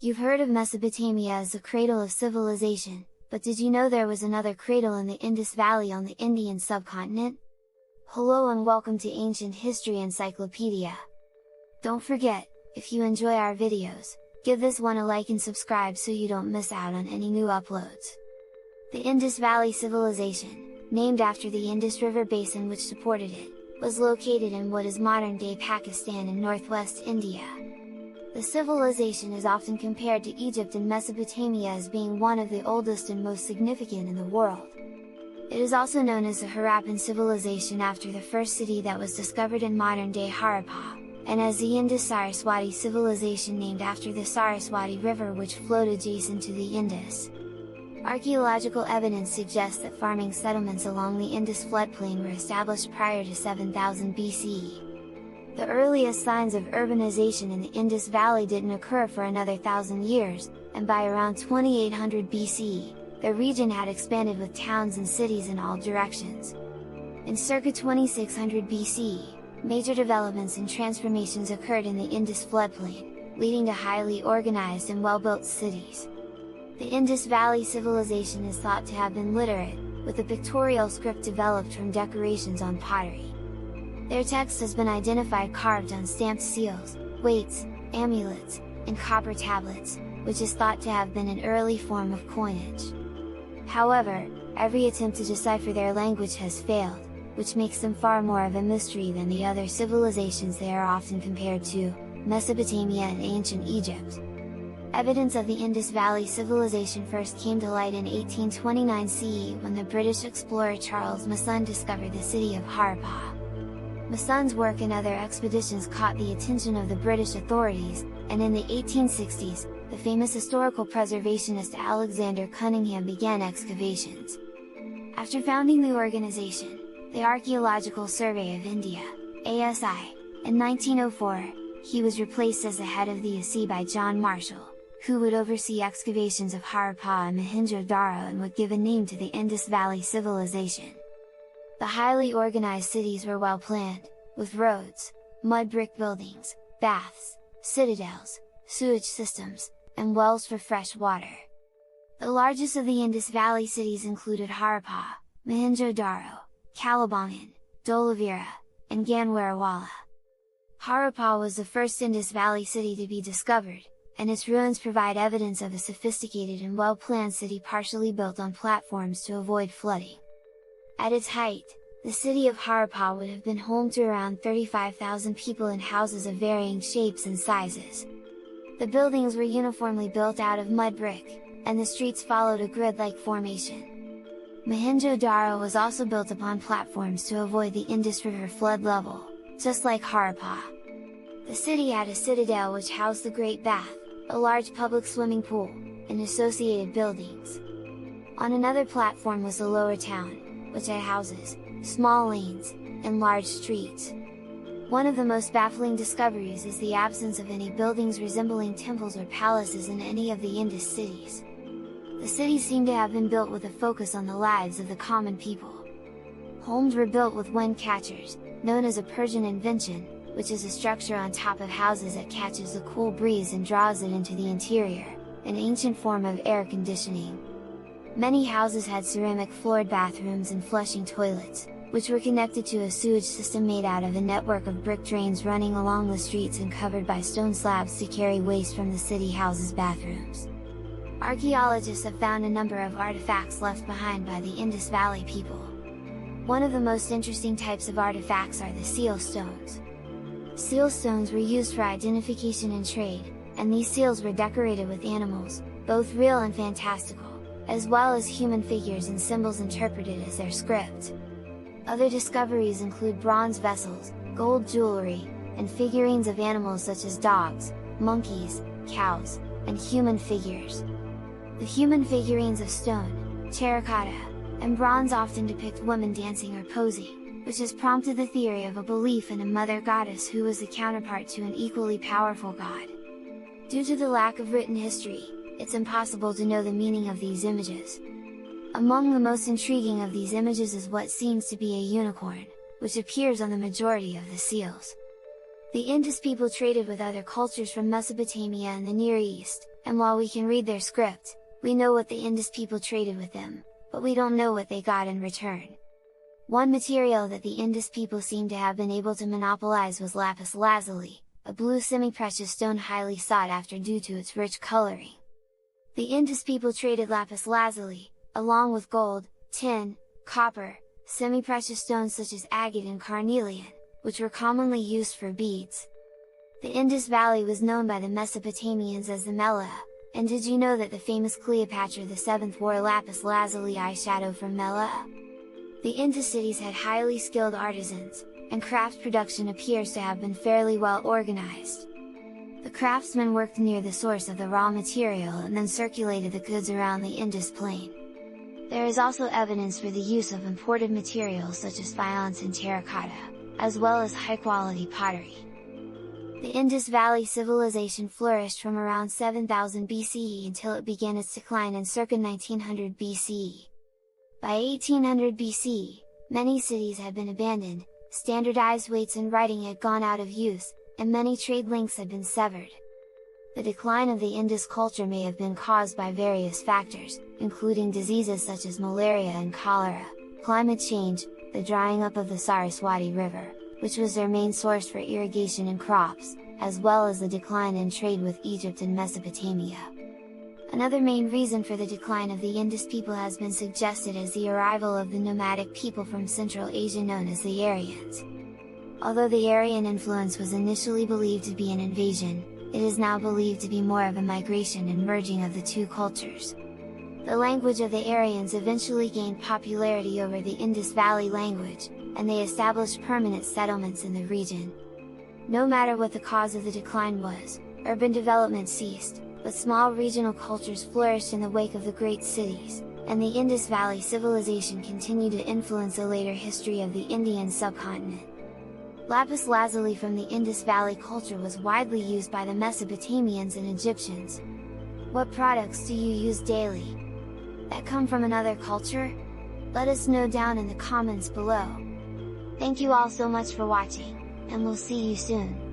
You've heard of Mesopotamia as the cradle of civilization, but did you know there was another cradle in the Indus Valley on the Indian subcontinent? Hello and welcome to Ancient History Encyclopedia! Don't forget, if you enjoy our videos, give this one a like and subscribe so you don't miss out on any new uploads. The Indus Valley Civilization, named after the Indus River basin which supported it, was located in what is modern-day Pakistan in northwest India. The civilization is often compared to Egypt and Mesopotamia as being one of the oldest and most significant in the world. It is also known as the Harappan Civilization after the first city that was discovered in modern-day Harappa, and as the Indus-Saraswati Civilization named after the Saraswati River which flowed adjacent to the Indus. Archaeological evidence suggests that farming settlements along the Indus floodplain were established prior to 7000 BCE. The earliest signs of urbanization in the Indus Valley didn't occur for another 1000 years, and by around 2800 BCE, the region had expanded with towns and cities in all directions. In circa 2600 BCE, major developments and transformations occurred in the Indus floodplain, leading to highly organized and well-built cities. The Indus Valley Civilization is thought to have been literate, with a pictorial script developed from decorations on pottery. Their text has been identified carved on stamped seals, weights, amulets, and copper tablets, which is thought to have been an early form of coinage. However, every attempt to decipher their language has failed, which makes them far more of a mystery than the other civilizations they are often compared to, Mesopotamia and ancient Egypt. Evidence of the Indus Valley Civilization first came to light in 1829 CE when the British explorer Charles Masson discovered the city of Harappa. Masson's work and other expeditions caught the attention of the British authorities, and in the 1860s, the famous historical preservationist Alexander Cunningham began excavations. After founding the organization, the Archaeological Survey of India, ASI, in 1904, he was replaced as the head of the ASI by John Marshall, who would oversee excavations of Harappa and Mohenjo-Daro and would give a name to the Indus Valley Civilization. The highly organized cities were well planned, with roads, mud brick buildings, baths, citadels, sewage systems, and wells for fresh water. The largest of the Indus Valley cities included Harappa, Mohenjo-Daro, Kalibangan, Dholavira, and Ganwarawala. Harappa was the first Indus Valley city to be discovered, and its ruins provide evidence of a sophisticated and well-planned city partially built on platforms to avoid flooding. At its height, the city of Harappa would have been home to around 35,000 people in houses of varying shapes and sizes. The buildings were uniformly built out of mud brick, and the streets followed a grid-like formation. Mohenjo-Daro was also built upon platforms to avoid the Indus River flood level, just like Harappa. The city had a citadel which housed the Great Bath, a large public swimming pool, and associated buildings. On another platform was the lower town, which had houses, small lanes, and large streets. One of the most baffling discoveries is the absence of any buildings resembling temples or palaces in any of the Indus cities. The cities seem to have been built with a focus on the lives of the common people. Homes were built with wind catchers, known as a Persian invention, which is a structure on top of houses that catches the cool breeze and draws it into the interior, an ancient form of air conditioning. Many houses had ceramic floored bathrooms and flushing toilets, which were connected to a sewage system made out of a network of brick drains running along the streets and covered by stone slabs to carry waste from the city houses' bathrooms. Archaeologists have found a number of artifacts left behind by the Indus Valley people. One of the most interesting types of artifacts are the seal stones. Seal stones were used for identification and trade, and these seals were decorated with animals, both real and fantastical, as well as human figures and symbols interpreted as their script. Other discoveries include bronze vessels, gold jewelry, and figurines of animals such as dogs, monkeys, cows, and human figures. The human figurines of stone, terracotta, and bronze often depict women dancing or posing, which has prompted the theory of a belief in a mother goddess who was the counterpart to an equally powerful god. Due to the lack of written history, it's impossible to know the meaning of these images. Among the most intriguing of these images is what seems to be a unicorn, which appears on the majority of the seals. The Indus people traded with other cultures from Mesopotamia and the Near East, and while we can read their script, we know what the Indus people traded with them, but we don't know what they got in return. One material that the Indus people seem to have been able to monopolize was lapis lazuli, a blue semi-precious stone highly sought after due to its rich coloring. The Indus people traded lapis lazuli, along with gold, tin, copper, semi-precious stones such as agate and carnelian, which were commonly used for beads. The Indus Valley was known by the Mesopotamians as the Mela, and did you know that the famous Cleopatra VII wore lapis lazuli eyeshadow from Mela? The Indus cities had highly skilled artisans, and craft production appears to have been fairly well organized. The craftsmen worked near the source of the raw material and then circulated the goods around the Indus plain. There is also evidence for the use of imported materials such as faience and terracotta, as well as high-quality pottery. The Indus Valley Civilization flourished from around 7000 BCE until it began its decline in circa 1900 BCE. By 1800 BCE, many cities had been abandoned, standardized weights and writing had gone out of use, and many trade links had been severed. The decline of the Indus culture may have been caused by various factors, including diseases such as malaria and cholera, climate change, the drying up of the Saraswati River, which was their main source for irrigation and crops, as well as the decline in trade with Egypt and Mesopotamia. Another main reason for the decline of the Indus people has been suggested as the arrival of the nomadic people from Central Asia known as the Aryans. Although the Aryan influence was initially believed to be an invasion, it is now believed to be more of a migration and merging of the two cultures. The language of the Aryans eventually gained popularity over the Indus Valley language, and they established permanent settlements in the region. No matter what the cause of the decline was, urban development ceased, but small regional cultures flourished in the wake of the great cities, and the Indus Valley Civilization continued to influence the later history of the Indian subcontinent. Lapis lazuli from the Indus Valley culture was widely used by the Mesopotamians and Egyptians. What products do you use daily that come from another culture? Let us know down in the comments below. Thank you all so much for watching, and we'll see you soon!